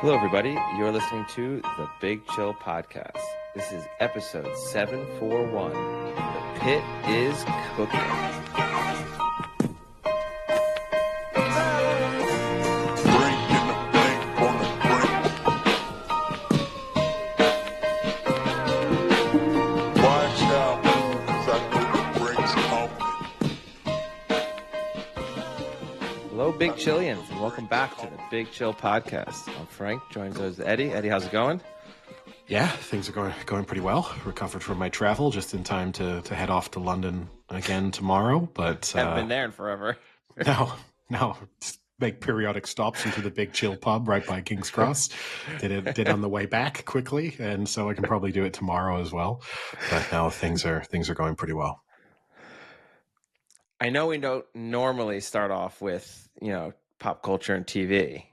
Hello, everybody. You're listening to the Big Chill Podcast. This is episode 741. The Pit is cooking. Hello, Big Chillians, and welcome back to the Big Chill Podcast. I'm Frank, joined as Eddie. Eddie, how's it going? Yeah, things are going pretty well. Recovered from my travel just in time to head off to London again tomorrow. But Haven't been there in forever. No, just make periodic stops into the Big Chill pub right by King's Cross. Did on the way back quickly, and so I can probably do it tomorrow as well. But now things are going pretty well. I know we don't normally start off with, pop culture and TV,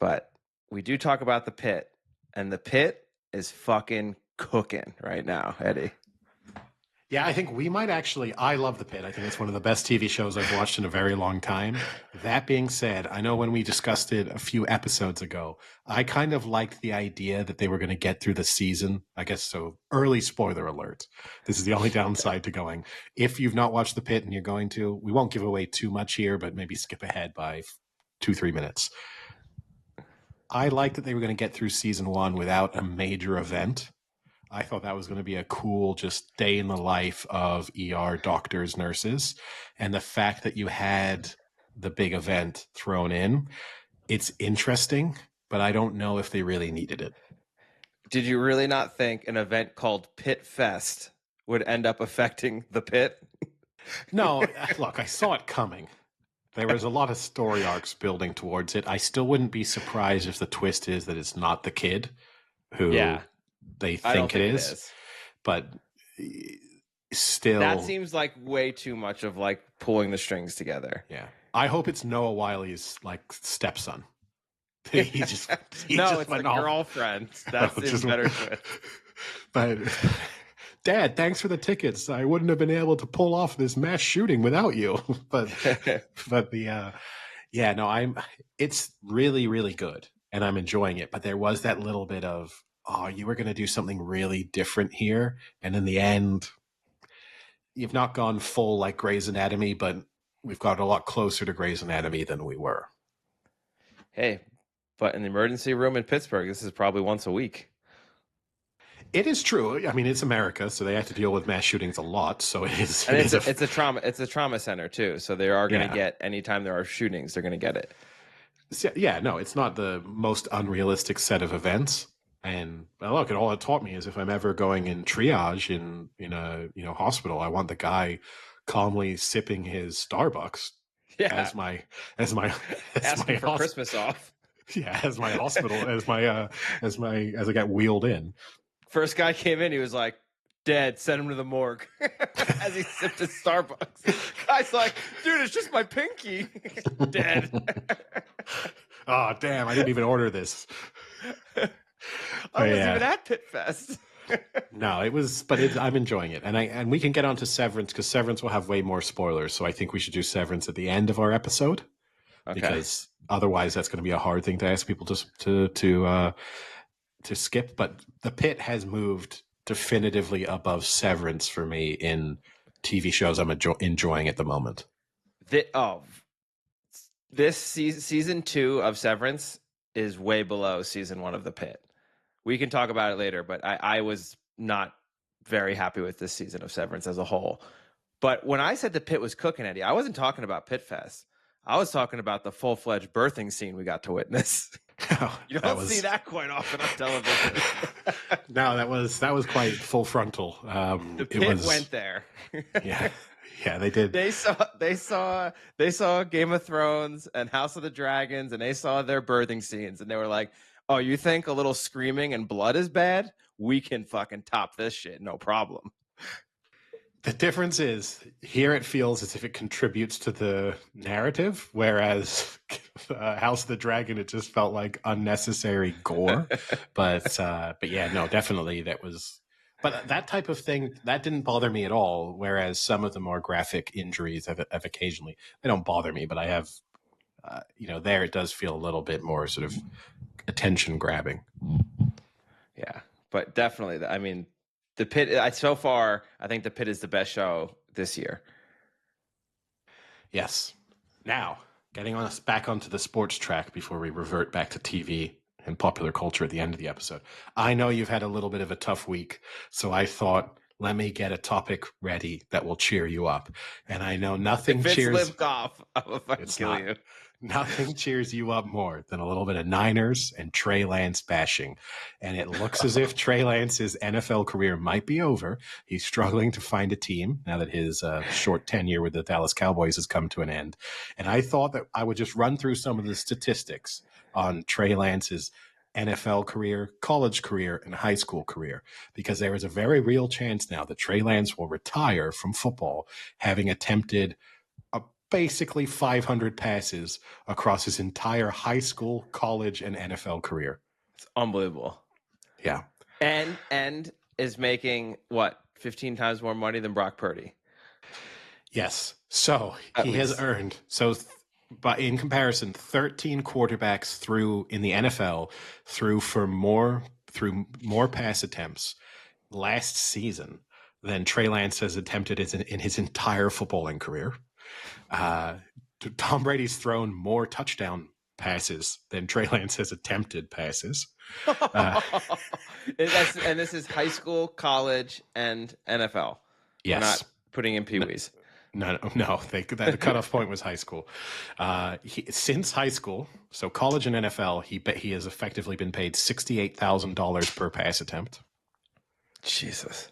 but we do talk about the Pit, and the Pit is fucking cooking right now, Eddie. Yeah, I think we might actually. I love The Pit. I think it's one of the best TV shows I've watched in a very long time. That being said, I know when we discussed it a few episodes ago, I kind of liked the idea that they were going to get through the season. I guess so. Early spoiler alert. This is the only downside to going. If you've not watched The Pit and you're going to, we won't give away too much here, but maybe skip ahead by 2-3 minutes. I liked that they were going to get through season one without a major event. I thought that was going to be a cool just day in the life of ER doctors, nurses. And the fact that you had the big event thrown in, it's interesting, but I don't know if they really needed it. Did you really not think an event called Pit Fest would end up affecting the Pit? No, look, I saw it coming. There was a lot of story arcs building towards it. I still wouldn't be surprised if the twist is that it's not the kid who... Yeah. They think it is, but still, that seems like way too much of like pulling the strings together. Yeah, I hope it's Noah Wiley's like stepson. It's the girlfriend. That's even better twist. But Dad, thanks for the tickets. I wouldn't have been able to pull off this mass shooting without you. But it's really, really good, and I'm enjoying it. But there was that little bit of, oh, you were going to do something really different here. And in the end, you've not gone full like Grey's Anatomy, but we've got a lot closer to Grey's Anatomy than we were. Hey, but in the emergency room in Pittsburgh, this is probably once a week. It is true. I mean, it's America, so they have to deal with mass shootings a lot. So it is. And it's a trauma center too. So they are going to get, anytime there are shootings, they're going to get it. Yeah, no, it's not the most unrealistic set of events. And look, all it taught me is if I'm ever going in triage in a hospital, I want the guy calmly sipping his Starbucks as my asking for Christmas off. Yeah, as my hospital as I got wheeled in. First guy came in, he was like, "Dead, send him to the morgue." As he sipped his Starbucks. Guy's like, "Dude, it's just my pinky." Dead. Oh, damn, I didn't even order this. I wasn't even at Pit Fest. No, it was, but I'm enjoying it, and we can get on to Severance because Severance will have way more spoilers. So I think we should do Severance at the end of our episode, because otherwise that's going to be a hard thing to ask people to skip. But the Pit has moved definitively above Severance for me in TV shows I'm enjoying at the moment. This season 2 of Severance is way below season 1 of the Pit. We can talk about it later, but I was not very happy with this season of Severance as a whole. But when I said the Pit was cooking, Eddie, I wasn't talking about Pit Fest. I was talking about the full-fledged birthing scene we got to witness. You don't see that quite often on television. No, that was quite full frontal. The Pit went there. Yeah, they did. They saw Game of Thrones and House of the Dragons, and they saw their birthing scenes, and they were like, "Oh, you think a little screaming and blood is bad? We can fucking top this shit, no problem." The difference is here it feels as if it contributes to the narrative, whereas House of the Dragon, it just felt like unnecessary gore. But yeah, no, definitely that was. But that type of thing, that didn't bother me at all. Whereas some of the more graphic injuries have occasionally, they don't bother me, but I have, there it does feel a little bit more sort of attention grabbing. Yeah, but definitely, I mean, the Pitt. So far, I think the Pitt is the best show this year. Yes. Now, getting us back onto the sports track before we revert back to TV and popular culture at the end of the episode. I know you've had a little bit of a tough week, so I thought, let me get a topic ready that will cheer you up. And I know nothing If it's cheers. lift off, I will fucking It's kill not. you. Nothing cheers you up more than a little bit of Niners and Trey Lance bashing. And it looks as if Trey Lance's NFL career might be over. He's struggling to find a team now that his short tenure with the Dallas Cowboys has come to an end. And I thought that I would just run through some of the statistics on Trey Lance's NFL career, college career, and high school career, because there is a very real chance now that Trey Lance will retire from football, having attempted basically 500 passes across his entire high school, college, and NFL career. It's unbelievable. Yeah. And is making what 15 times more money than Brock Purdy. Yes. So he has earned but in comparison, 13 quarterbacks through in the NFL through more pass attempts last season than Trey Lance has attempted in his entire footballing career. Tom Brady's thrown more touchdown passes than Trey Lance has attempted passes. And this is high school, college, and NFL. Yes. We're not putting in Pee-wees. No. The cutoff point was high school. Since high school, so college and NFL, he has effectively been paid $68,000 per pass attempt. Jesus.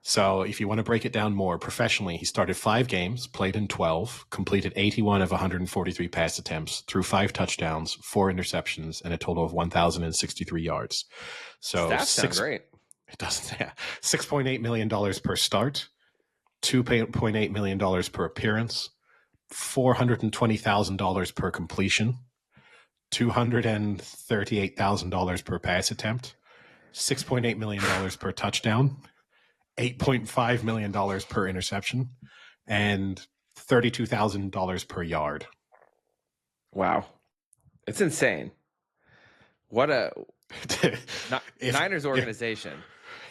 So if you want to break it down more professionally, he started 5 games, played in 12, completed 81 of 143 pass attempts, threw 5 touchdowns, 4 interceptions, and a total of 1,063 yards. So that sounds great. It doesn't. Yeah, $6.8 million per start, $2.8 million per appearance, $420,000 per completion, $238,000 per pass attempt, $6.8 million per touchdown, $8.5 million per interception, and $32,000 per yard. Wow. It's insane. What a Niners organization.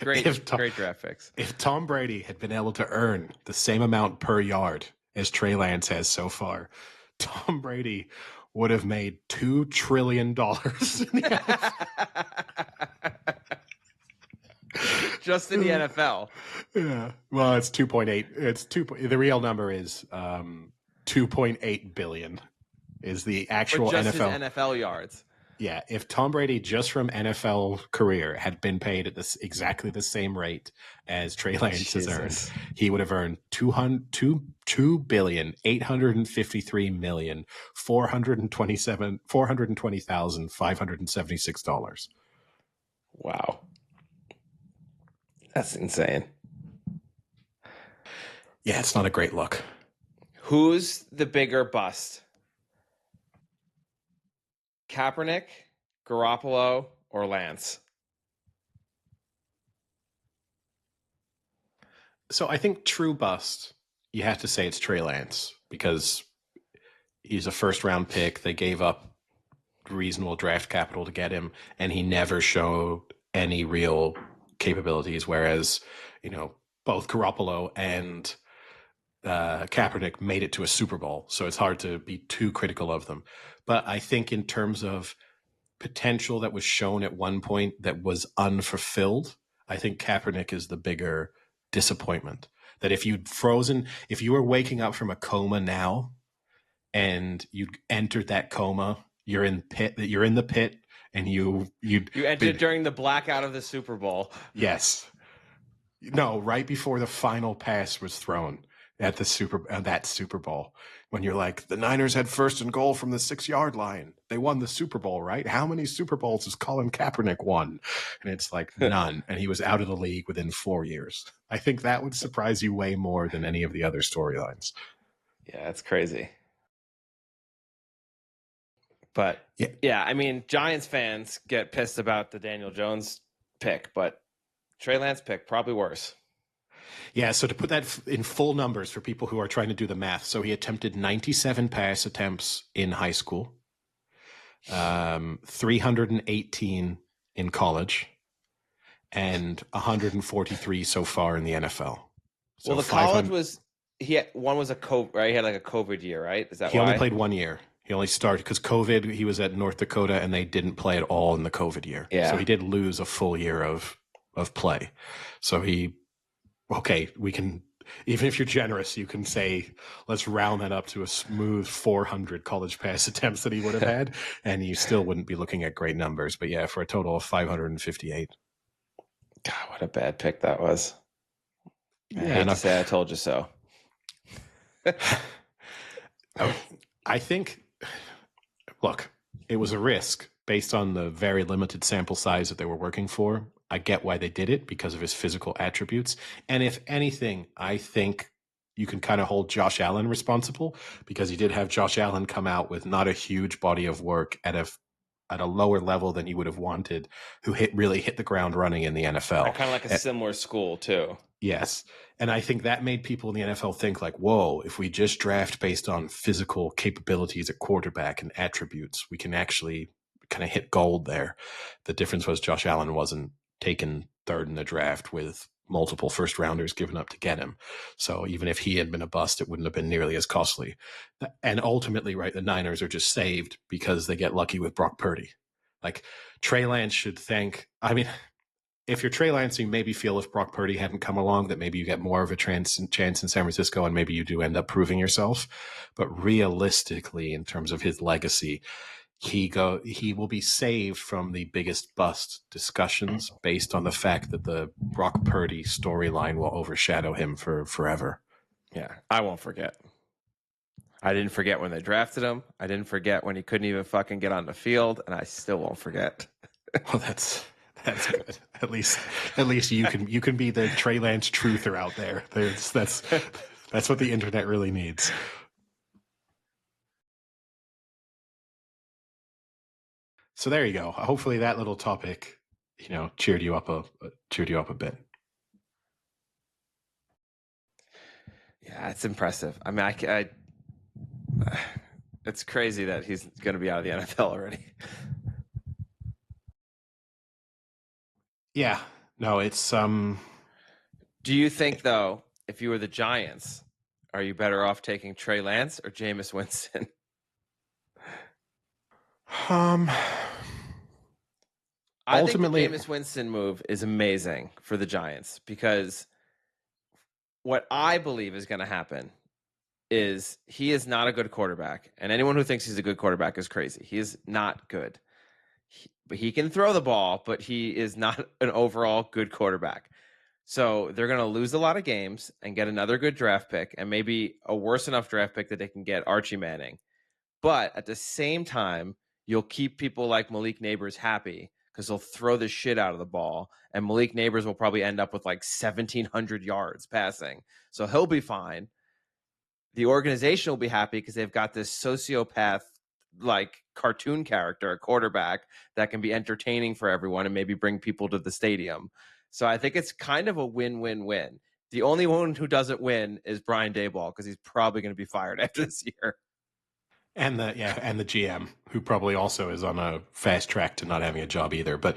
Great draft picks. If Tom Brady had been able to earn the same amount per yard as Trey Lance has so far, Tom Brady would have made $2 trillion. Just in the NFL. Yeah. Well, it's 2.8. The real number is 2.8 billion is the actual just NFL. His NFL yards. Yeah. If Tom Brady just from NFL career had been paid at exactly the same rate as Trey Lance has earned, he would have earned $2,420,576. Wow. That's insane. Yeah, it's not a great look. Who's the bigger bust? Kaepernick, Garoppolo, or Lance? So I think true bust, you have to say it's Trey Lance because he's a first-round pick. They gave up reasonable draft capital to get him, and he never showed any real capabilities, whereas, both Garoppolo and Kaepernick made it to a Super Bowl, so it's hard to be too critical of them. But I think in terms of potential that was shown at one point that was unfulfilled, I think Kaepernick is the bigger disappointment. That if you were waking up from a coma now and you'd entered that coma, you're in the pit, and you entered during the blackout of the Super Bowl. Yes. No, right before the final pass was thrown at that Super Bowl, when you're like, the Niners had 1st and goal from the 6-yard line. They won the Super Bowl, right? How many Super Bowls has Colin Kaepernick won? And it's like none. And he was out of the league within 4 years. I think that would surprise you way more than any of the other storylines. Yeah, that's crazy. But yeah, I mean, Giants fans get pissed about the Daniel Jones pick, but Trey Lance pick, probably worse. Yeah, so to put that in full numbers for people who are trying to do the math, so he attempted 97 pass attempts in high school. 318 in college, and 143 so far in the NFL. Well, So the college 500. was one was a COVID, right? He had like a COVID year, right? Is that He only why? played 1 year. He only started because COVID. He was at North Dakota, and they didn't play at all in the COVID year. So Yeah. he did lose a full year of play. So we can, even if you're generous, you can say, let's round that up to a smooth 400 college pass attempts that he would have had, and you still wouldn't be looking at great numbers. But yeah, for a total of 558. God, what a bad pick that was. I Yeah, hate no, to say I told you so. I think, look, it was a risk based on the very limited sample size that they were working for. I get why they did it because of his physical attributes. And if anything, I think you can kind of hold Josh Allen responsible because he did have Josh Allen come out with not a huge body of work at a lower level than you would have wanted, who really hit the ground running in the NFL. Kind of like a similar school too. Yes. And I think that made people in the NFL think like, whoa, if we just draft based on physical capabilities at quarterback and attributes, we can actually kind of hit gold there. The difference was Josh Allen wasn't taken third in the draft with multiple first rounders given up to get him. So even if he had been a bust, it wouldn't have been nearly as costly. And ultimately, right, the Niners are just saved because they get lucky with Brock Purdy. Like Trey Lance should thank, I mean, if you're Trey Lance, you maybe feel if Brock Purdy hadn't come along that maybe you get more of a chance in San Francisco and maybe you do end up proving yourself. But realistically, in terms of his legacy, he will be saved from the biggest bust discussions based on the fact that the Brock Purdy storyline will overshadow him for forever. Yeah, I won't forget. I didn't forget when they drafted him. I didn't forget when he couldn't even fucking get on the field, and I still won't forget. Well, that's good. At least you can be the Trey Lance truther out there. That's what the internet really needs. So there you go. Hopefully that little topic, cheered you up a bit. Yeah, it's impressive. I mean, it's crazy that he's going to be out of the NFL already. Yeah. No, it's Do you think though, if you were the Giants, are you better off taking Trey Lance or Jameis Winston? Ultimately, I think the Jameis Winston move is amazing for the Giants because what I believe is going to happen is he is not a good quarterback, and anyone who thinks he's a good quarterback is crazy. He is not good. But he can throw the ball, but he is not an overall good quarterback. So they're going to lose a lot of games and get another good draft pick and maybe a worse enough draft pick that they can get Archie Manning. But at the same time, you'll keep people like Malik Neighbors happy because they'll throw the shit out of the ball. And Malik Neighbors will probably end up with like 1,700 yards passing. So he'll be fine. The organization will be happy because they've got this sociopath like cartoon character, a quarterback that can be entertaining for everyone and maybe bring people to the stadium. So I think it's kind of a win-win-win. The only one who doesn't win is Brian Daboll because he's probably going to be fired after this year. And the GM, who probably also is on a fast track to not having a job either. But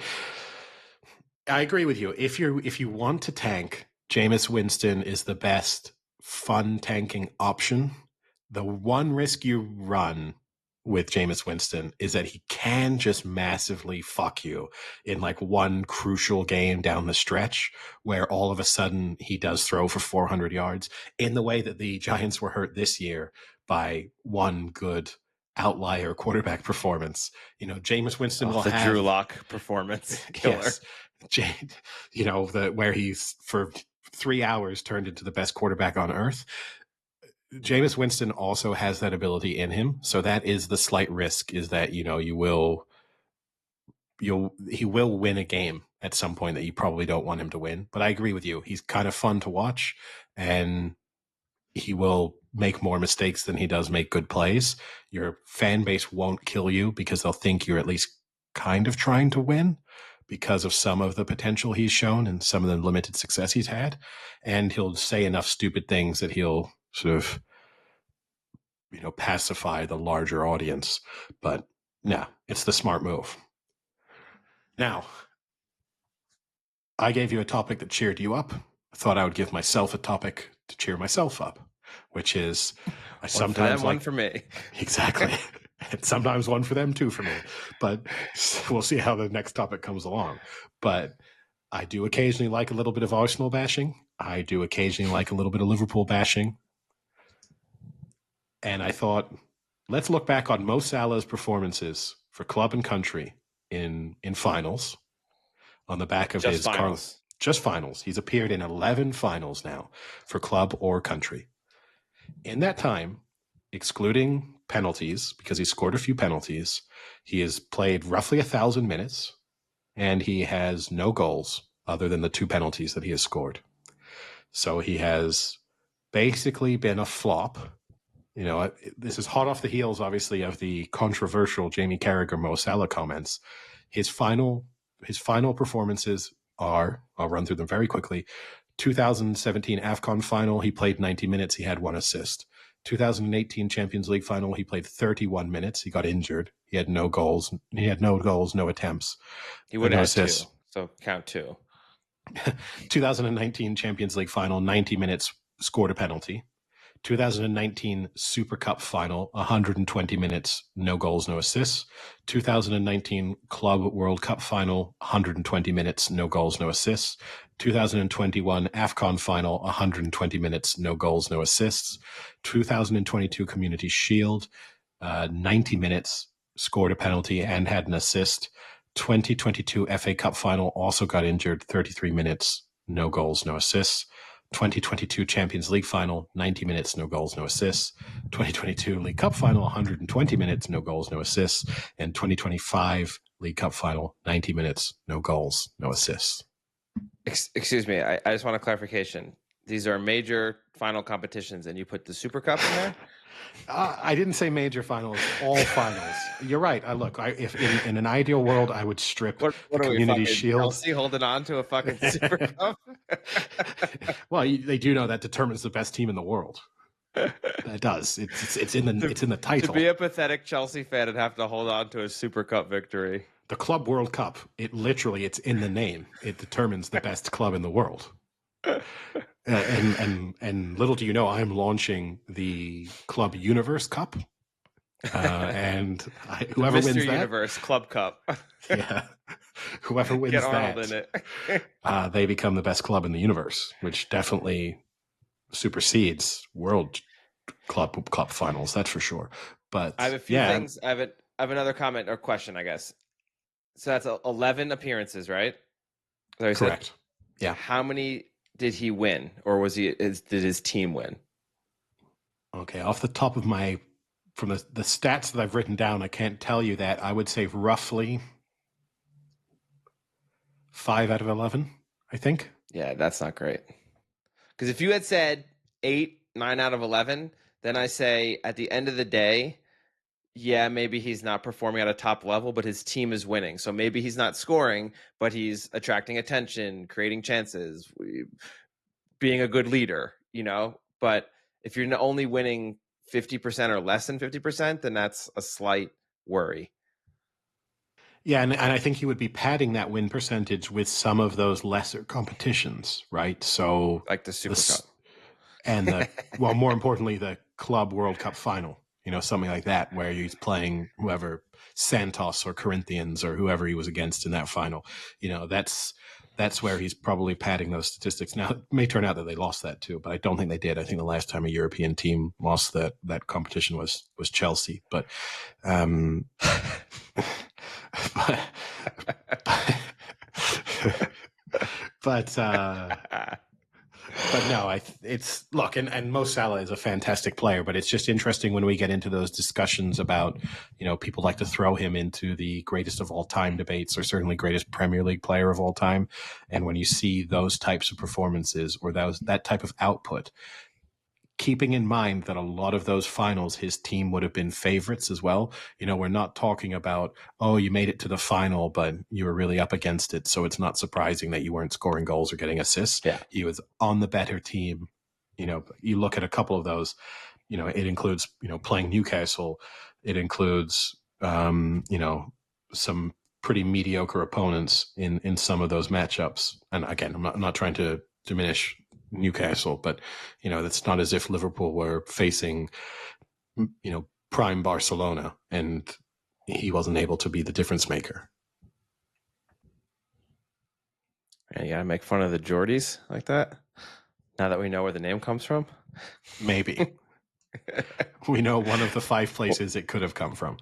I agree with you. If you want to tank, Jameis Winston is the best fun tanking option. The one risk you run with Jameis Winston is that he can just massively fuck you in like one crucial game down the stretch where all of a sudden he does throw for 400 yards in the way that the Giants were hurt this year by one good outlier quarterback performance. Jameis Winston will the have Drew Lock performance killer. Yes. Where he's for 3 hours turned into the best quarterback on earth. Jameis Winston also has that ability in him. So that is the slight risk, is that, he will win a game at some point that you probably don't want him to win. But I agree with you. He's kind of fun to watch, and he will make more mistakes than he does make good plays. Your fan base won't kill you because they'll think you're at least kind of trying to win because of some of the potential he's shown and some of the limited success he's had. And he'll say enough stupid things that he'll sort of, pacify the larger audience. But No, it's the smart move. Now, I gave you a topic that cheered you up. I thought I would give myself a topic to cheer myself up, which is I One for them, sometimes one like for me. exactly. And sometimes one for them, two for me. But we'll see how the next topic comes along. But I do occasionally like a little bit of Arsenal bashing. I do occasionally like a little bit of Liverpool bashing. And I thought, let's look back on Mo Salah's performances for club and country in finals on the back of Just his finals. just finals. He's appeared in 11 finals now for club or country. In that time, excluding penalties, because he scored a few penalties, he has played roughly 1,000 minutes, and he has no goals other than the 2 penalties that he has scored. So he has basically been a flop. You know, this is hot off the heels, obviously, of the controversial Jamie Carragher Mo Salah comments. His final performances are, I'll run through them very quickly. 2017 AFCON final, he played 90 minutes. He had 1 assist. 2018 Champions League final, he played 31 minutes. He got injured. He had no goals. He had no goals, no attempts. He would no have had assists. 2, so count 2. 2019 Champions League final, 90 minutes, scored a penalty. 2019 Super Cup final, 120 minutes, no goals, no assists. 2019 Club World Cup final, 120 minutes, no goals, no assists. 2021 AFCON final, 120 minutes, no goals, no assists. 2022 Community Shield, 90 minutes, scored a penalty and had an assist. 2022 FA Cup final, also got injured, 33 minutes, no goals, no assists. 2022 Champions League final, 90 minutes, no goals, no assists. 2022 League Cup final, 120 minutes, no goals, no assists. And 2025 League Cup final, 90 minutes, no goals, no assists. Excuse me, I just want a clarification. These are major final competitions, and you put the Super Cup in there? I didn't say major finals, all finals. You're right. If in an ideal world, I would strip What the are we, Community fucking Shield. Chelsea holding on to a fucking Super Cup? Well, they do know that determines the best team in the world. It does. It's in the title. To be a pathetic Chelsea fan and have to hold on to a Super Cup victory. The Club World Cup, it's in the name. It determines the best club in the world. And little do you know, I'm launching the Club Universe Cup. And whoever Mr. wins that, Universe Club Cup. Yeah. Whoever wins Get Arnold that, in it. they become the best club in the universe, which definitely supersedes World Club finals, that's for sure. But I have a few things. I have another comment or question, I guess. So that's 11 appearances, right? Correct. Yeah. How many did he win, or did his team win? Okay, off the top of from the stats that I've written down, I can't tell you that. I would say roughly 5 out of 11, I think. Yeah, that's not great. Because if you had said 8, 9 out of 11, then I say at the end of the day, yeah, maybe he's not performing at a top level, but his team is winning. So maybe he's not scoring, but he's attracting attention, creating chances, being a good leader, But if you're only winning 50% or less than 50%, then that's a slight worry. Yeah, and I think he would be padding that win percentage with some of those lesser competitions, right? So like the Super Cup. And more importantly, the Club World Cup final, something like that, where he's playing whoever, Santos or Corinthians or whoever he was against in that final. That's where he's probably padding those statistics. Now, it may turn out that they lost that too, but I don't think they did. I think the last time a European team lost that competition was Chelsea. But, but no, look, and Mo Salah is a fantastic player, but it's just interesting when we get into those discussions about, people like to throw him into the greatest of all time debates, or certainly greatest Premier League player of all time. And when you see those types of performances or that type of output, keeping in mind that a lot of those finals, his team would have been favorites as well. We're not talking about, oh, you made it to the final, but you were really up against it, so it's not surprising that you weren't scoring goals or getting assists. Yeah. He was on the better team. You look at a couple of those, it includes, playing Newcastle. It includes some pretty mediocre opponents in some of those matchups. And again, I'm not trying to diminish Newcastle, but it's not as if Liverpool were facing prime Barcelona and he wasn't able to be the difference maker. And you gotta make fun of the Geordies like that. Now that we know where the name comes from, maybe we know one of the 5 places it could have come from.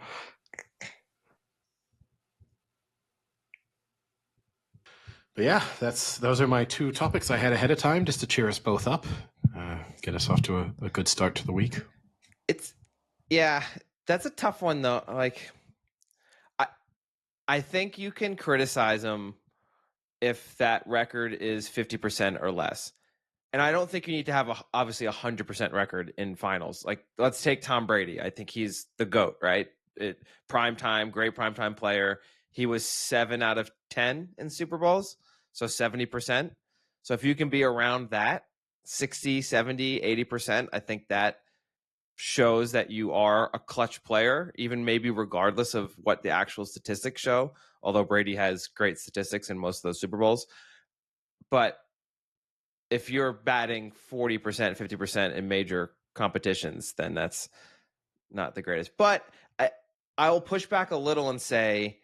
But yeah, those are my 2 topics I had ahead of time just to cheer us both up, get us off to a good start to the week. That's a tough one though. Like, I think you can criticize them if that record is 50% or less. And I don't think you need to have obviously 100% record in finals. Like, let's take Tom Brady. I think he's the GOAT, right? Great primetime player. He was 7 out of 10 in Super Bowls, so 70%. So if you can be around that, 60, 70, 80%, I think that shows that you are a clutch player, even maybe regardless of what the actual statistics show, although Brady has great statistics in most of those Super Bowls. But if you're batting 40%, 50% in major competitions, then that's not the greatest. But I will push back a little and say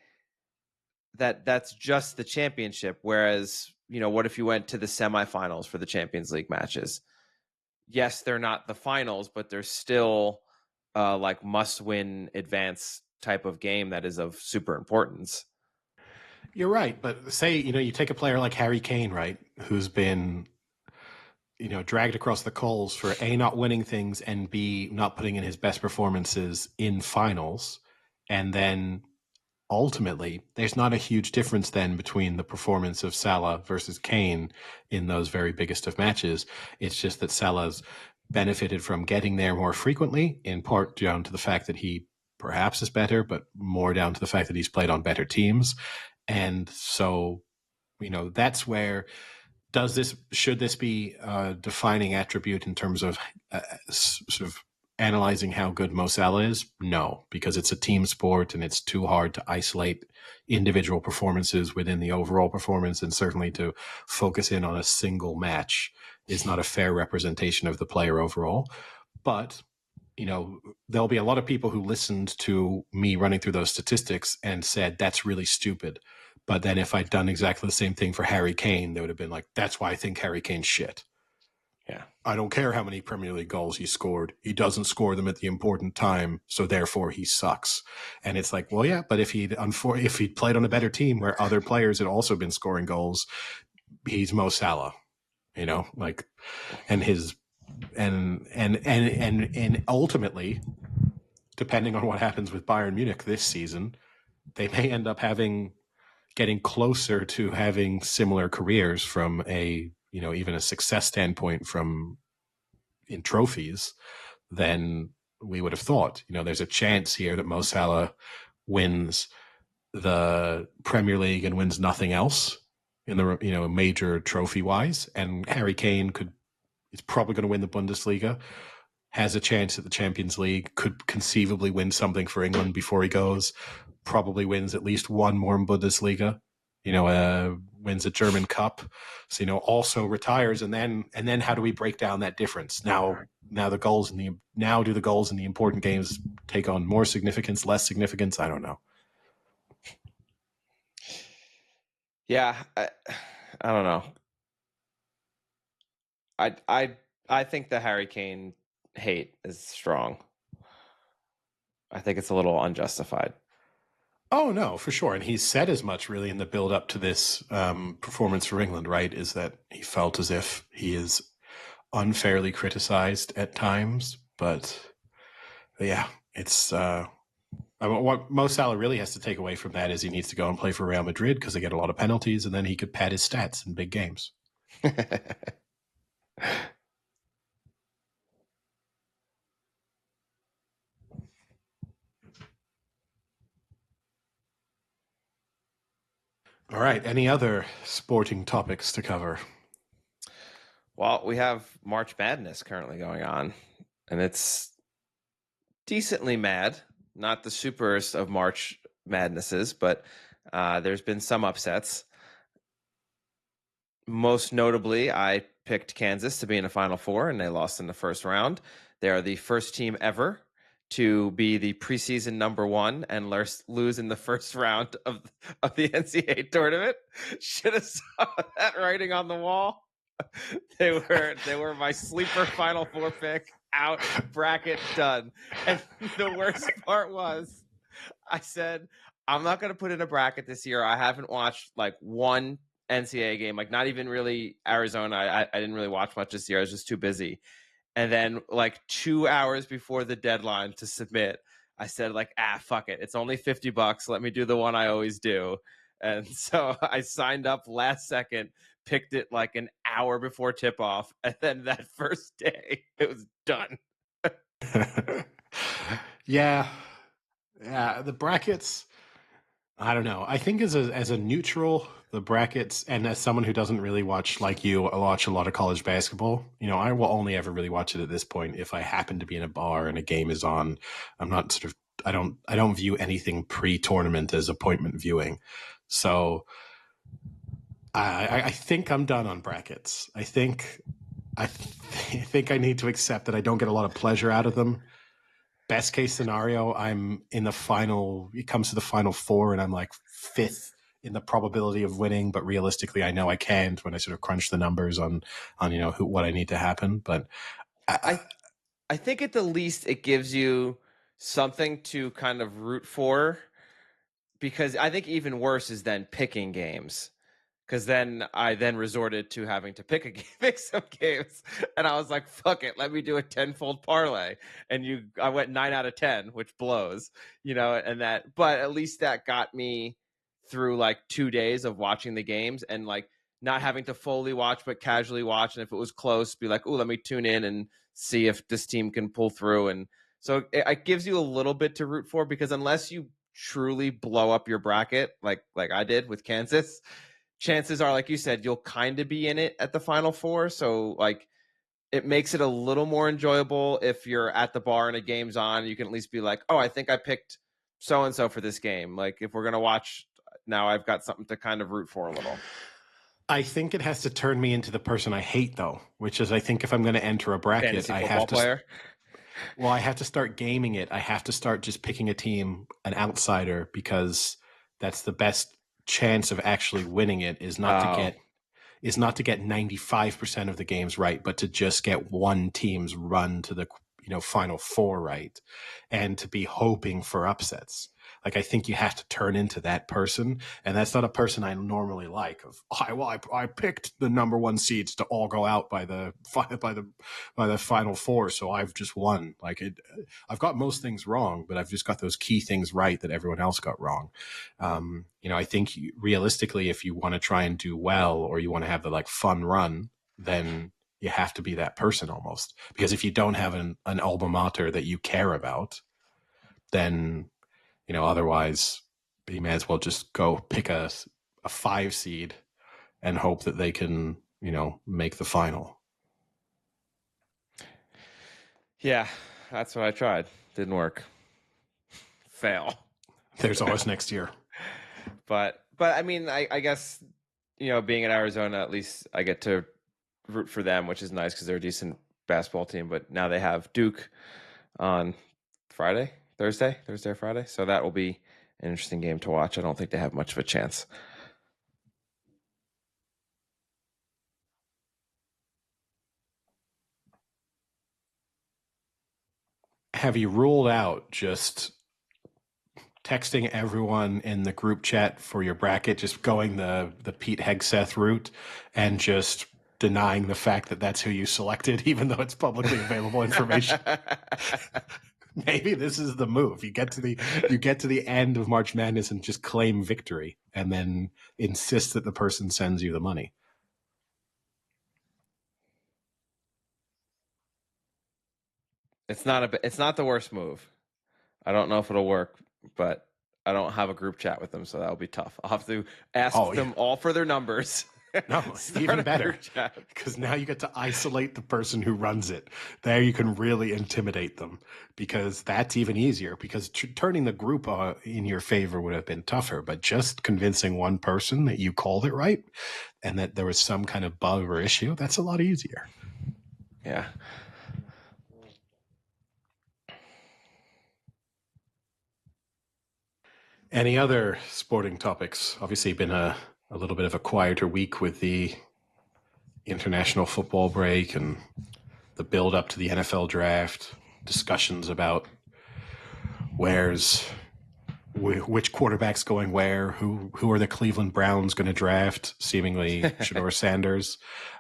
that that's just the championship. Whereas, what if you went to the semifinals for the Champions League matches? Yes, they're not the finals, but they're still like must-win advance type of game that is of super importance. You're right, but say you take a player like Harry Kane, right, who's been dragged across the coals for A, not winning things, and B, not putting in his best performances in finals, and then ultimately, there's not a huge difference then between the performance of Salah versus Kane in those very biggest of matches. It's just that Salah's benefited from getting there more frequently, in part down to the fact that he perhaps is better, but more down to the fact that he's played on better teams. And so, that's where should this be a defining attribute in terms of sort of analyzing how good Mo Salah is? No, because it's a team sport and it's too hard to isolate individual performances within the overall performance, and certainly to focus in on a single match is not a fair representation of the player overall. But there'll be a lot of people who listened to me running through those statistics and said, that's really stupid. But then if I'd done exactly the same thing for Harry Kane, they would have been like, that's why I think Harry Kane's shit. Yeah. I don't care how many Premier League goals he scored. He doesn't score them at the important time, so therefore he sucks. And it's like, well, yeah, but if he'd played on a better team where other players had also been scoring goals, he's Mo Salah, and his and ultimately, depending on what happens with Bayern Munich this season, they may end up getting closer to having similar careers from a even a success standpoint in trophies than we would have thought. There's a chance here that Mo Salah wins the Premier League and wins nothing else in the major trophy wise, and Harry Kane is probably going to win the Bundesliga, has a chance at the Champions League, could conceivably win something for England before he goes, probably wins at least one more in Bundesliga, wins a German Cup, so also retires, and then how do we break down that difference? Now do the goals in the important games take on more significance, less significance? I don't know. Yeah, I don't know. I think the Harry Kane hate is strong. I think it's a little unjustified. Oh, no, for sure. And he said as much really in the build up to this performance for England, right? Is that he felt as if he is unfairly criticized at times. But yeah, it's what Mo Salah really has to take away from that is he needs to go and play for Real Madrid because they get a lot of penalties, and then he could pad his stats in big games. All right. Any other sporting topics to cover? Well, we have March Madness currently going on, and it's decently mad. not the superest of March Madnesses, but there's been some upsets. Most notably, I picked Kansas to be in the Final Four, and they lost in the first round. They are the first team ever to be the preseason number one and lose in the first round of the NCAA tournament. Should have saw that writing on the wall. They were my sleeper Final Four pick. Out, bracket, done. And the worst part was, I said, I'm not going to put in a bracket this year. I haven't watched like one NCAA game, like not even really Arizona. I didn't really watch much this year. I was just too busy. And then like 2 hours before the deadline to submit, I said like, fuck it. It's only $50. Let me do the one I always do. And so I signed up last second, picked it like an hour before tip off. And then that first day it was done. Yeah. Yeah. The brackets, I don't know. I think as a neutral, the brackets, and as someone who doesn't really watch, like you, I watch a lot of college basketball. I will only ever really watch it at this point if I happen to be in a bar and a game is on. I'm not sort of, I don't view anything pre-tournament as appointment viewing. So I think I'm done on brackets. I think I need to accept that I don't get a lot of pleasure out of them. Best case scenario, I'm in the final. It comes to the final four, and I'm like fifth in the probability of winning. But realistically, I know I can't when I sort of crunch the numbers on what I need to happen. But I think at the least it gives you something to kind of root for, because I think even worse is then picking games. Because then I resorted to having to pick some games, and I was like, "Fuck it, let me do a tenfold parlay." And I went 9 out of 10, which blows, and that. But at least that got me through like 2 days of watching the games and like not having to fully watch, but casually watch. And if it was close, be like, "Oh, let me tune in and see if this team can pull through." And so it gives you a little bit to root for, because unless you truly blow up your bracket, like I did with Kansas, chances are, like you said, you'll kind of be in it at the Final Four. So like it makes it a little more enjoyable if you're at the bar and a game's on. You can at least be like, oh, I think I picked so and so for this game. Like if we're gonna watch now, I've got something to kind of root for a little. I think it has to turn me into the person I hate, though, which is I think if I'm going to enter a bracket, Fantasy I football have to. player. Well, I have to start gaming it. I have to start just picking a team, an outsider, because that's the best chance of actually winning it. Is not to get 95% of the games right, but to just get one team's run to the final four right, and to be hoping for upsets. Like I think you have to turn into that person, and that's not a person I normally like. I picked the number one seeds to all go out by the final four, so I've just won. I've got most things wrong, but I've just got those key things right that everyone else got wrong. I think realistically, if you want to try and do well, or you want to have the fun run, then you have to be that person almost. Because if you don't have an alma mater that you care about, then otherwise you may as well just go pick a 5 seed and hope that they can make the final. Yeah, that's what I tried. Didn't work. Fail. There's always next year. But I mean, I guess being in Arizona, at least I get to root for them, which is nice because they're a decent basketball team. But now they have Duke on Thursday or Friday. So that will be an interesting game to watch. I don't think they have much of a chance. Have you ruled out just texting everyone in the group chat for your bracket, just going the Pete Hegseth route and just denying the fact that that's who you selected, even though it's publicly available information? Maybe this is the move. You get to the end of March Madness and just claim victory, and then insist that the person sends you the money. It's not the worst move. I don't know if it'll work, but I don't have a group chat with them, so that'll be tough. I'll have to ask them all for their numbers No, Start even a better, group chat. because now you get to isolate the person who runs it. There you can really intimidate them, because that's even easier, because turning the group in your favor would have been tougher, but just convincing one person that you called it right and that there was some kind of bug or issue, that's a lot easier. Yeah. Any other sporting topics? Obviously been a little bit of a quieter week with the international football break and the build up to the NFL draft, discussions about which quarterback's going where, who are the Cleveland Browns going to draft, seemingly Shedeur Sanders,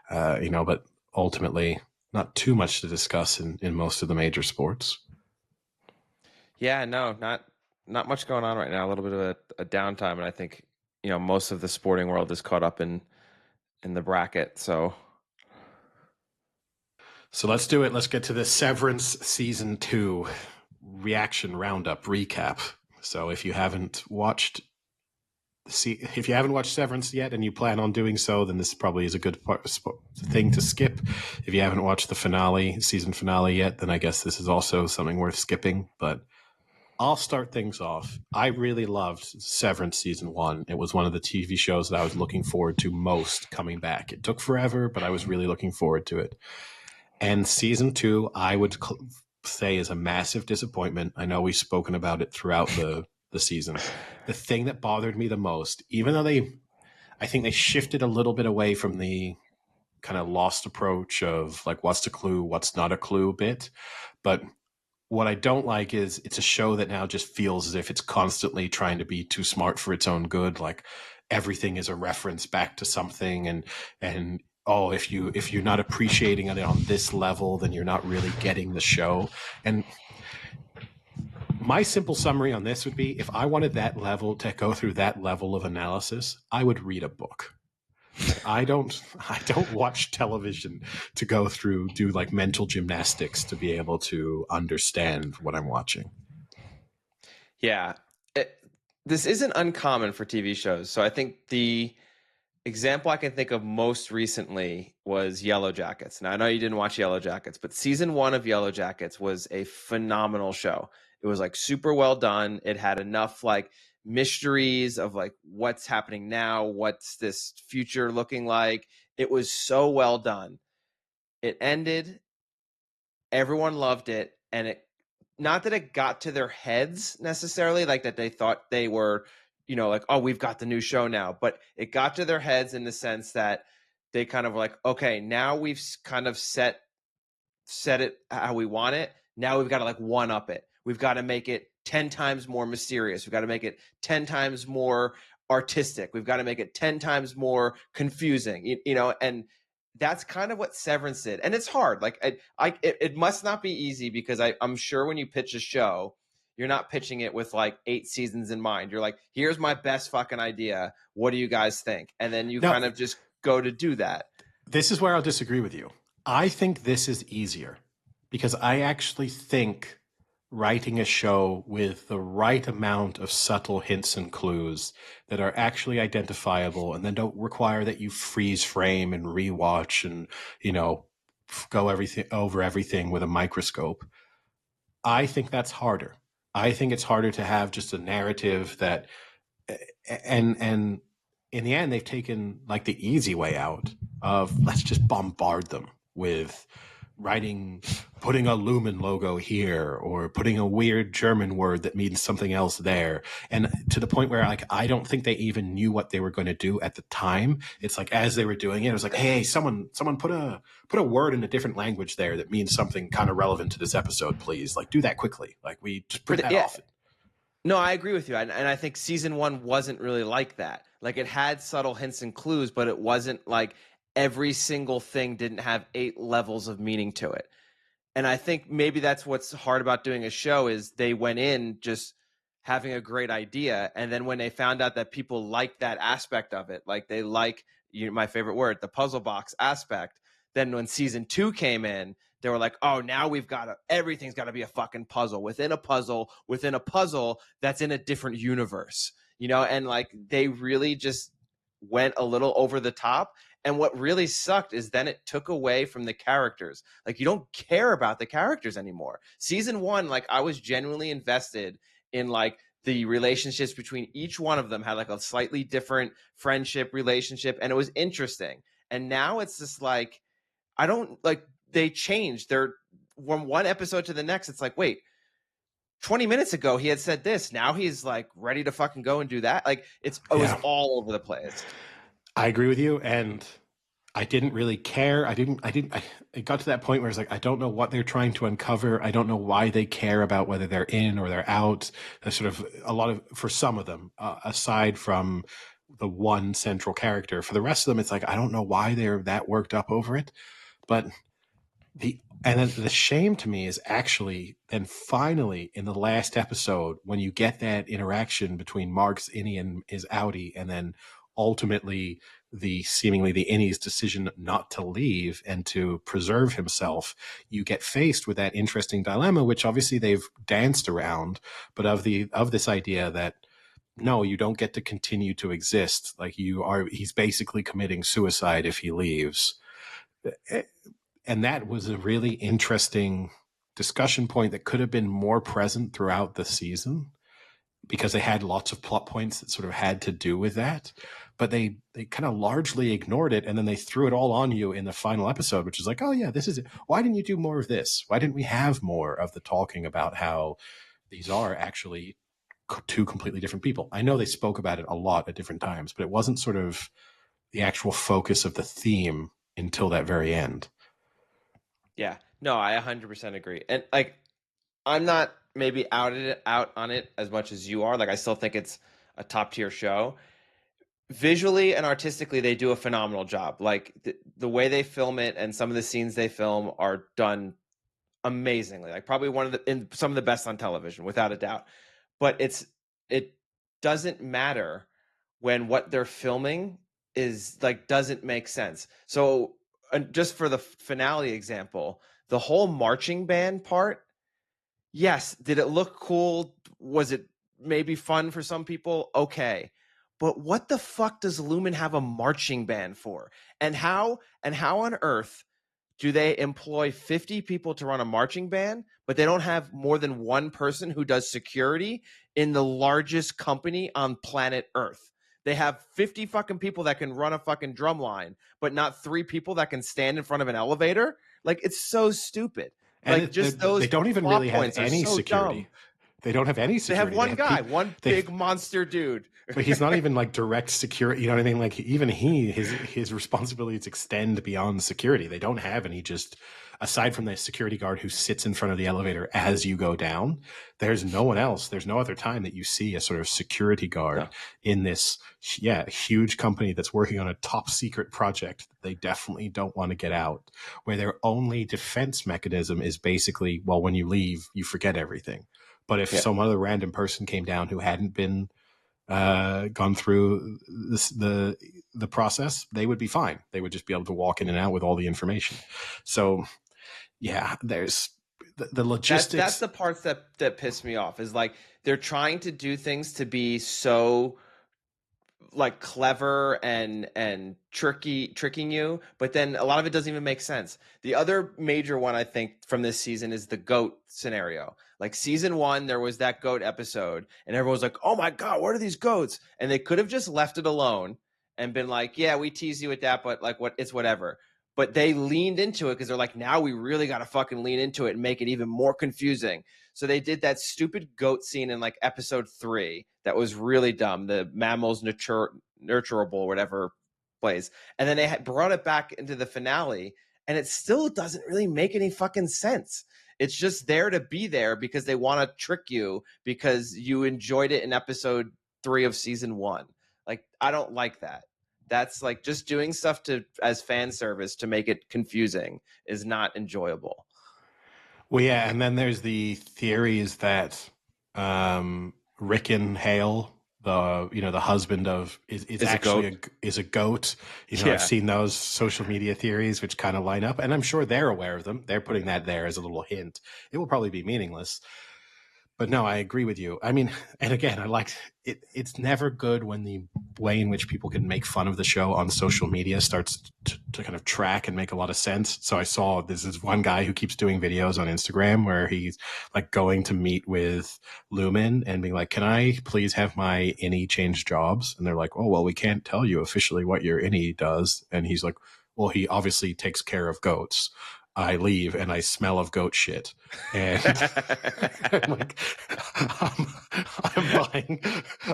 but ultimately not too much to discuss in most of the major sports. Yeah, no, not much going on right now. A little bit of a downtime, and I think most of the sporting world is caught up in the bracket. So let's do it. Let's get to the Severance season 2 reaction roundup recap. So if you haven't watched Severance yet and you plan on doing so, then this probably is a good thing to skip. If you haven't watched the season finale yet, then I guess this is also something worth skipping. But I'll start things off. I really loved Severance season 1. It was one of the TV shows that I was looking forward to most coming back. It took forever, but I was really looking forward to it. And season 2, I would say, is a massive disappointment. I know we've spoken about it throughout the season. The thing that bothered me the most, even though I think they shifted a little bit away from the kind of lost approach of like, what's the clue, what's not a clue bit. But what I don't like is it's a show that now just feels as if it's constantly trying to be too smart for its own good. Like everything is a reference back to something, and oh, if you're not appreciating it on this level, then you're not really getting the show. And my simple summary on this would be, if I wanted that level to go through that level of analysis, I would read a book. I don't watch television to go through, do like mental gymnastics to be able to understand what I'm watching. yeah, this isn't uncommon for TV shows. So I think the example I can think of most recently was Yellow Jackets. Now, I know you didn't watch Yellow Jackets, but season 1 of Yellow Jackets was a phenomenal show. It was like super well done. It had enough like mysteries of like what's happening now, what's this future looking like. It was so well done. It ended, everyone loved it, and it, not that it got to their heads necessarily, like that they thought they were, like, oh, we've got the new show now, but it got to their heads in the sense that they kind of like, okay, now we've kind of set it how we want it. Now we've got to like one up it. We've got to make it 10 times more mysterious. We've got to make it 10 times more artistic. We've got to make it 10 times more confusing, and that's kind of what Severance did. And it's hard. Like it must not be easy, because I'm sure when you pitch a show, you're not pitching it with like 8 seasons in mind. You're like, here's my best fucking idea. What do you guys think? And then you kind of just go to do that. This is where I'll disagree with you. I think this is easier, because I actually think writing a show with the right amount of subtle hints and clues that are actually identifiable and then don't require that you freeze frame and rewatch and, go over everything with a microscope. I think that's harder. I think it's harder to have just a narrative that, and in the end, they've taken like the easy way out of, let's just bombard them with putting a Lumen logo here, or putting a weird German word that means something else there. And to the point where like, I don't think they even knew what they were going to do at the time. It's like, as they were doing it, it was like, hey, someone put a word in a different language there that means something kind of relevant to this episode, please. Like, do that quickly. Like, we just put that off. No, I agree with you. And I think season 1 wasn't really like that. Like, it had subtle hints and clues, but it wasn't like every single thing didn't have 8 levels of meaning to it. And I think maybe that's what's hard about doing a show, is they went in just having a great idea. And then when they found out that people like that aspect of it, like they like, my favorite word, the puzzle box aspect, then when season 2 came in, they were like, oh, now everything's got to be a fucking puzzle within a puzzle within a puzzle that's in a different universe, and like they really just went a little over the top. And what really sucked is then it took away from the characters. Like, you don't care about the characters anymore. Season 1, like, I was genuinely invested in like the relationships between each one of them, had like a slightly different friendship relationship, and it was interesting. And now it's just like, I don't like, they changed. They're from one episode to the next. It's like, wait, 20 minutes ago he had said this. Now he's like ready to fucking go and do that. Like, it was all over the place. I agree with you, and I didn't really care. It got to that point where it's like, I don't know what they're trying to uncover. I don't know why they care about whether they're in or they're out. There's sort of a lot of, for some of them, aside from the one central character, for the rest of them, it's like, I don't know why they're that worked up over it. But then the shame to me is actually then finally in the last episode, when you get that interaction between Mark's innie and his outie, and then ultimately seemingly the innie's decision not to leave and to preserve himself, you get faced with that interesting dilemma, which obviously they've danced around, but of this idea that no, you don't get to continue to exist. Like, he's basically committing suicide if he leaves. And that was a really interesting discussion point that could have been more present throughout the season, because they had lots of plot points that sort of had to do with that. But they kind of largely ignored it, and then they threw it all on you in the final episode, which is like, oh yeah, this is it. Why didn't you do more of this? Why didn't we have more of the talking about how these are actually two completely different people? I know they spoke about it a lot at different times, but it wasn't sort of the actual focus of the theme until that very end. Yeah, no, I 100% agree. And like, I'm not maybe out on it as much as you are. Like, I still think it's a top tier show. Visually and artistically, they do a phenomenal job. Like, the way they film it and some of the scenes they film are done amazingly. Like, probably some of the best on television, without a doubt. But it doesn't matter when what they're filming is like, doesn't make sense. So, just for the finale example, the whole marching band part, yes, did it look cool? Was it maybe fun for some people? Okay. But what the fuck does Lumen have a marching band for? And how on earth do they employ 50 people to run a marching band, but they don't have more than one person who does security in the largest company on planet Earth? They have 50 fucking people that can run a fucking drum line, but not 3 people that can stand in front of an elevator. Like, it's so stupid. And Like, just those they don't even plot really have points are any so security. dumb. They don't have any They have security. one guy, one big monster dude. But he's not even like direct security. You know what I mean? Like, even his responsibilities extend beyond security. They don't have any, just aside from the security guard who sits in front of the elevator as you go down. There's no one else. There's no other time that you see a sort of security guard in this, huge company that's working on a top secret project that they definitely don't want to get out, where their only defense mechanism is basically, well, when you leave, you forget everything. But if some other random person came down who hadn't been gone through the process, they would be fine. They would just be able to walk in and out with all the information. So, yeah, there's the logistics. That's the parts that piss me off. Is like, they're trying to do things to be so like clever and tricking you, but then a lot of it doesn't even make sense. The other major one, I think, from this season is the goat scenario. Like, season 1, there was that goat episode, and everyone was like, oh my god, what are these goats? And they could have just left it alone and been like, yeah, we tease you with that, but like, it's whatever. But they leaned into it because they're like, now we really got to fucking lean into it and make it even more confusing. So they did that stupid goat scene in like episode 3 that was really dumb. The mammals nurturable, whatever plays. And then they brought it back into the finale, and it still doesn't really make any fucking sense. It's just there to be there because they want to trick you because you enjoyed it in episode 3 of season 1. Like, I don't like that. That's like just doing stuff as fan service to make it confusing is not enjoyable. Well, yeah, and then there's the theories that Rick and Hale, the husband of is actually a goat. I've seen those social media theories which kind of line up, and I'm sure they're aware of them. They're putting that there as a little hint. It will probably be meaningless, But no, I agree with you. I mean, and again, I like it. It's never good when the way in which people can make fun of the show on social media starts to kind of track and make a lot of sense. So I saw this is one guy who keeps doing videos on Instagram where he's like going to meet with Lumen and being like, "Can I please have my innie change jobs?" And they're like, "Oh, well, we can't tell you officially what your innie does." And he's like, "Well, he obviously takes care of goats. I leave and I smell of goat shit." And I'm like, I'm, I'm buying,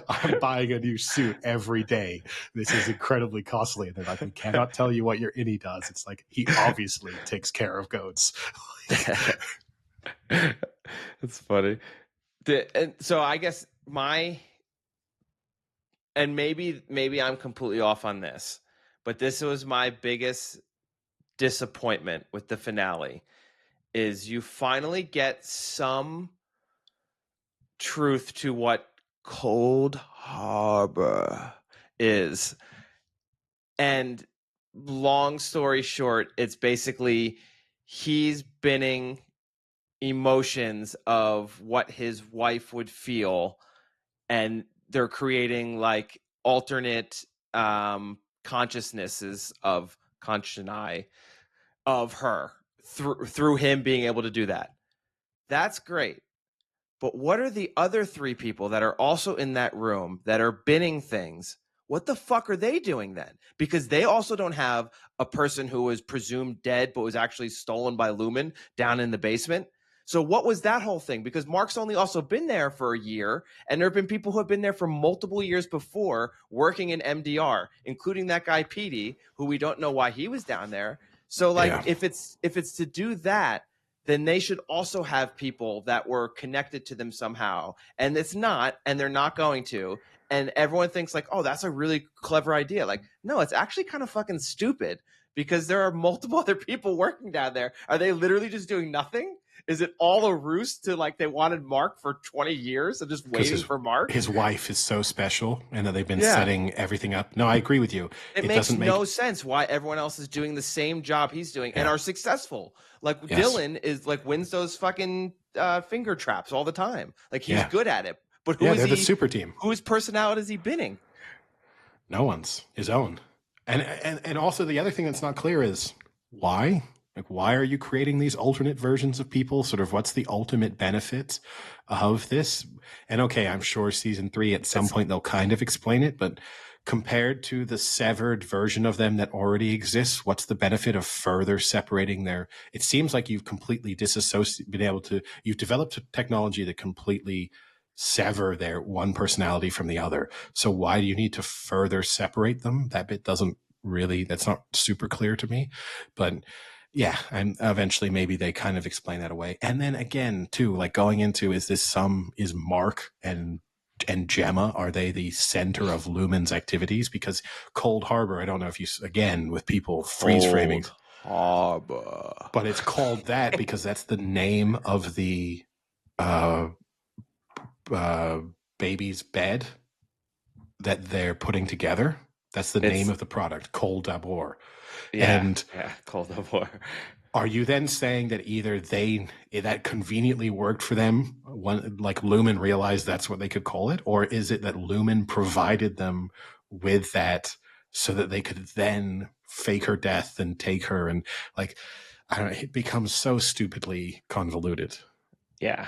I'm buying a new suit every day. This is incredibly costly. And they're like, we cannot tell you what your innie does. It's like, he obviously takes care of goats. It's funny. And so I guess and maybe I'm completely off on this, but this was my biggest disappointment with the finale is you finally get some truth to what Cold Harbor is. And long story short, it's basically he's binning emotions of what his wife would feel, and they're creating like alternate consciousnesses of conscience of her through him being able to do that. That's great. But what are the other three people that are also in that room that are binning things? What the fuck are they doing then? Because they also don't have a person who was presumed dead but was actually stolen by Lumen down in the basement. So what was that whole thing? Because Mark's only also been there for a year, and there have been people who have been there for multiple years before working in MDR, including that guy Petey, who we don't know why he was down there. So like Yeah. if it's to do that, then they should also have people that were connected to them somehow. And it's not, and they're not going to. And everyone thinks like, oh, that's a really clever idea. Like, no, it's actually kind of fucking stupid because there are multiple other people working down there. Are they literally just doing nothing? Is it all a ruse to like they wanted Mark for 20 years and just Because waiting for Mark? his wife is so special and that they've been Yeah. setting everything up. No, I agree with you. It It makes doesn't no make, sense why everyone else is doing the same job he's doing and yeah, are successful. Like yes, Dylan is like wins those fucking finger traps all the time. Like he's yeah, good at it. But who yeah, is they're the he? super team. Whose personality is he binning? No one's his own. And also the other thing that's not clear is why? Like why are you creating these alternate versions of people? Sort of what's the ultimate benefit of this? And okay, I'm sure season 3 at some point they'll kind of explain it, but compared to the severed version of them that already exists, what's the benefit of further separating their it seems like you've completely you've developed a technology that completely sever their one personality from the other. So why do you need to further separate them? That bit doesn't really, that's not super clear to me. But yeah, and eventually maybe they kind of explain that away. And then again, too, like going into is Mark and Gemma, are they the center of Lumen's activities? Because Cold Harbor, I don't know if you, again, with people freeze framing, Cold Harbor. but it's called that because that's the name of the uh, baby's bed that they're putting together. That's the name of the product, Cold Harbor. Yeah, And yeah, Cold Harbor. are you then saying that either that conveniently worked for them, like Lumen realized that's what they could call it, or is it that Lumen provided them with that so that they could then fake her death and take her and like I don't know, it becomes so stupidly convoluted. Yeah.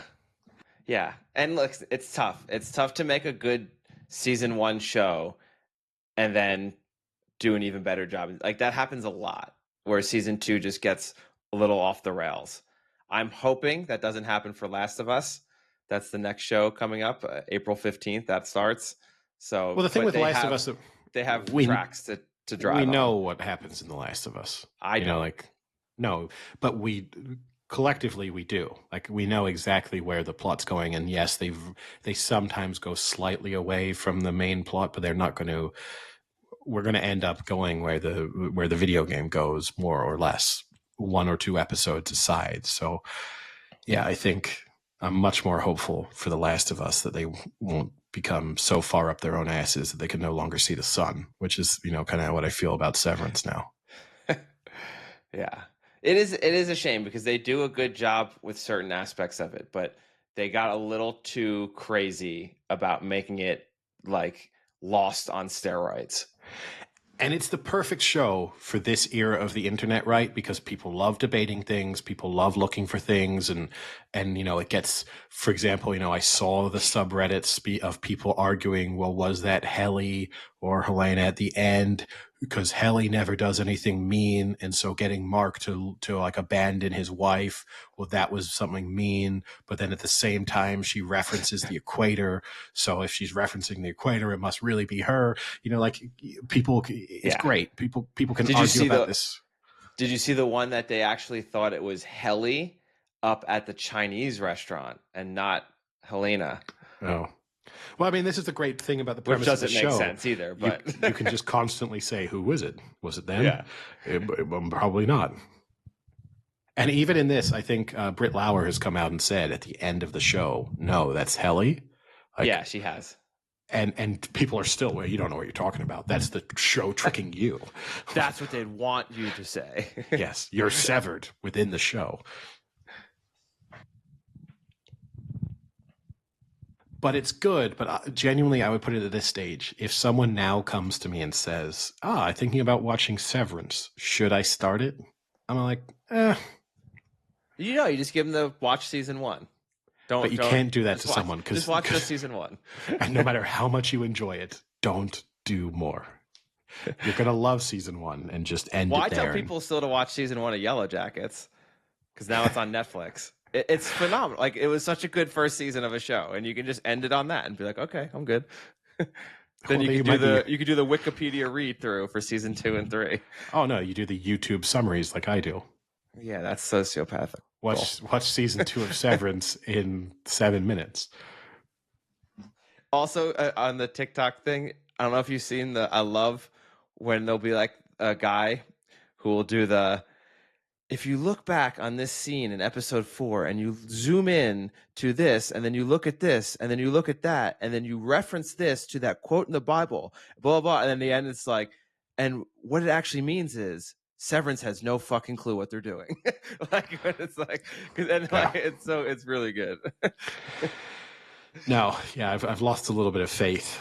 Yeah. And look, it's tough. It's tough to make a good season 1 show and then do an even better job. Like that happens a lot where season 2 just gets a little off the rails. I'm hoping that doesn't happen for Last of Us. That's the next show coming up, April 15th that starts. So, Well, the thing but with Last of Us, they have we tracks to we drive know on. what happens in The Last of Us. I don't. Like no, but we collectively we do. Like we know exactly where the plot's going, and yes, they sometimes go slightly away from the main plot, but they're not going to. We're going to end up going where the video game goes, more or less, one or two episodes aside. So yeah, I think I'm much more hopeful for The Last of Us that they won't become so far up their own asses that they can no longer see the sun, which is, kind of what I feel about Severance now. Yeah. It is a shame because they do a good job with certain aspects of it, but they got a little too crazy about making it like Lost on steroids. And it's the perfect show for this era of the internet, right? Because people love debating things, people love looking for things, and it gets, for example, I saw the subreddits of people arguing, well, was that Helly or Helena at the end? Because Helly never does anything mean, and so getting Mark to like abandon his wife, well, that was something mean. But then at the same time, she references the equator, so if she's referencing the equator, it must really be her. Like people, it's great. People can argue about this. Did you see the one that they actually thought it was Helly up at the Chinese restaurant and not Helena? Oh. Well, I mean, this is the great thing about the premise of the show. Which doesn't make sense either, but you can just constantly say, who was it? Was it them? Yeah. Probably not. And even in this, I think Britt Lauer has come out and said at the end of the show, no, that's Helly. Yeah, she has. And people are still, well, you don't know what you're talking about. That's the show tricking you. That's what they'd want you to say. Yes, you're severed within the show. But it's good. But genuinely, I would put it at this stage. If someone now comes to me and says, I'm thinking about watching Severance, should I start it? I'm like, You just give them the watch season 1. But you can't do that to someone. Just watch the season 1. And no matter how much you enjoy it, don't do more. You're going to love season 1 and just end it there. I tell people still to watch season 1 of Yellow Jackets because now it's on Netflix. It's phenomenal. Like, it was such a good first season of a show, and you can just end it on that and be like, okay, I'm good. Then you can do the Wikipedia read through for season 2 and 3. Oh no, you do the YouTube summaries like I do. Yeah, that's sociopathic. Watch season 2 of Severance in 7 minutes. Also, on the TikTok thing, I don't know if you've seen I love when there'll be like a guy who will do if you look back on this scene in episode 4 and you zoom in to this, and then you look at this, and then you look at that, and then you reference this to that quote in the Bible, blah, blah, and then the end it's like, and what it actually means is Severance has no fucking clue what they're doing. Like, when it's like, it's really good. No, yeah, I've lost a little bit of faith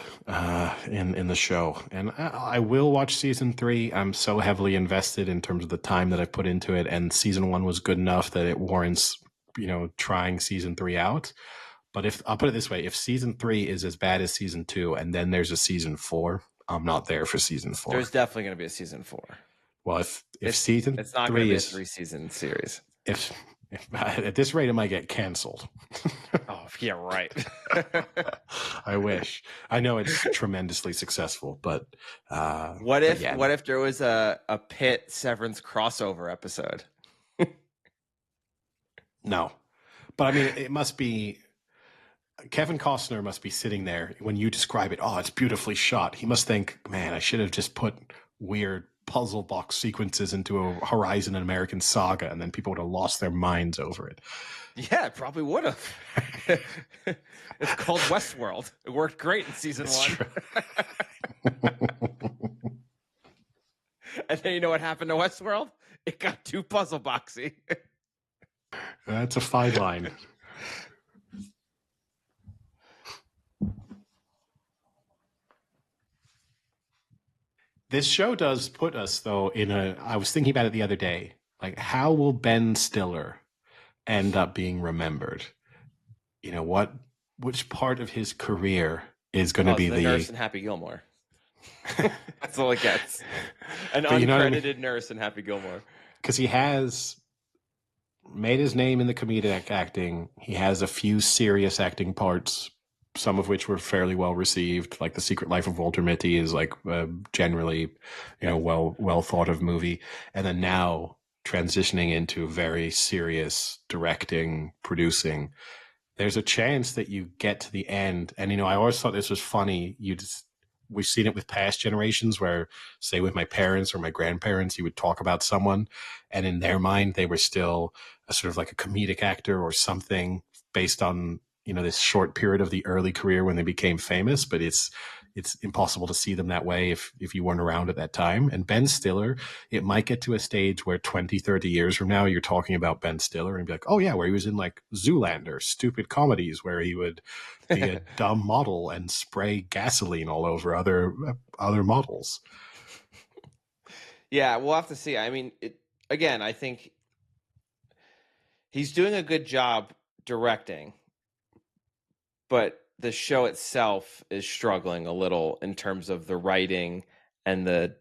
in the show, and I will watch season 3. I'm so heavily invested in terms of the time that I've put into it, and season 1 was good enough that it warrants, trying season 3 out. But I'll put it this way, if season 3 is as bad as season 2, and then there's a season 4, I'm not there for season 4. There's definitely going to be a season 4. Well, if season 3 it's not going to be a 3-season series. If at this rate, it might get canceled. Oh, yeah, right. I wish. I know it's tremendously successful, but what if there was a Pitt Severance crossover episode? No, but I mean, it must be. Kevin Costner must be sitting there when you describe it. Oh, it's beautifully shot. He must think, man, I should have just put weird puzzle box sequences into a Horizon and American Saga, and then people would have lost their minds over it. Yeah, it probably would have. It's called Westworld. It worked great in season 1. And then you know what happened to Westworld? It got too puzzle boxy. That's a fine line. This show does put us, though, I was thinking about it the other day. Like, how will Ben Stiller end up being remembered? Which part of his career is going to be the nurse in Happy Gilmore? That's all it gets. An uncredited nurse in Happy Gilmore. Because he has made his name in the comedic acting. He has a few serious acting parts, some of which were fairly well received. Like The Secret Life of Walter Mitty is like generally, well thought of movie. And then now transitioning into very serious directing, producing. There's a chance that you get to the end. And, I always thought this was funny. We've seen it with past generations where, say, with my parents or my grandparents, you would talk about someone, and in their mind, they were still a sort of like a comedic actor or something based on, this short period of the early career when they became famous. But it's it's impossible to see them that way if you weren't around at that time. And Ben Stiller, it might get to a stage where 20, 30 years from now, you're talking about Ben Stiller and be like, oh yeah, where he was in like Zoolander, stupid comedies where he would be a dumb model and spray gasoline all over other models. Yeah, we'll have to see. I mean, again, I think he's doing a good job directing, but the show itself is struggling a little in terms of the writing and the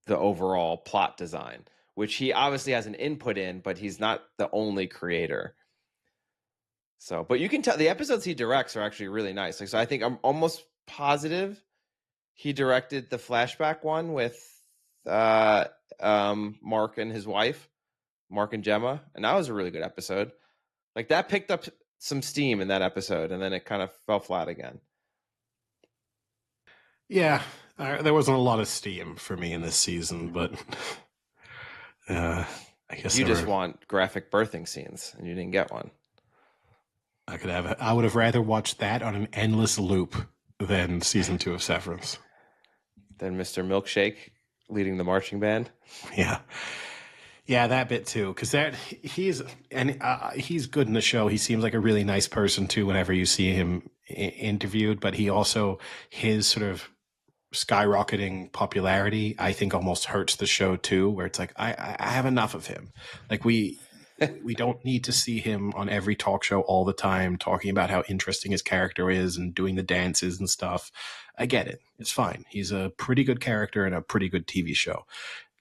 overall plot design, which he obviously has an input in, but he's not the only creator. So, but you can tell the episodes he directs are actually really nice. Like, so I think I'm almost positive he directed the flashback one with Mark and his wife, Mark and Gemma, and that was a really good episode. Like, that picked up some steam in that episode, and then it kind of fell flat again. Yeah, there wasn't a lot of steam for me in this season, but I guess you just want graphic birthing scenes, and you didn't get one. I would have rather watched that on an endless loop than season 2 of Severance. Than Mr. Milkshake leading the marching band. Yeah, that bit too, because he's good in the show. He seems like a really nice person too. Whenever you see him interviewed, but he also, his sort of skyrocketing popularity, I think, almost hurts the show too. Where it's like I have enough of him. Like we don't need to see him on every talk show all the time talking about how interesting his character is and doing the dances and stuff. I get it. It's fine. He's a pretty good character in a pretty good TV show.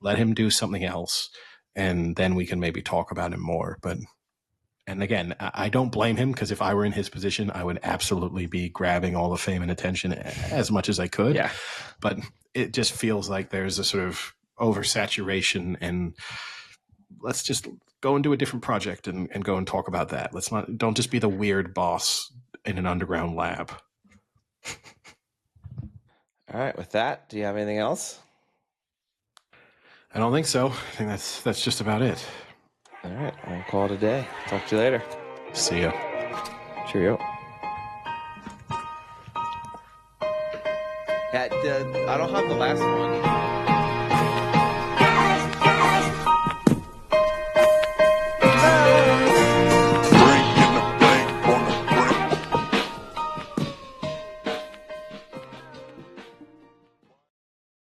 Let him do something else, and then we can maybe talk about him more. And again, I don't blame him, because if I were in his position, I would absolutely be grabbing all the fame and attention as much as I could. Yeah. But it just feels like there's a sort of oversaturation, and let's just go and do a different project and go and talk about that. Don't just be the weird boss in an underground lab. All right. With that, do you have anything else? I don't think so. I think that's just about it. All right. I'll call it a day. Talk to you later. See ya. Cheerio. I don't have the last one.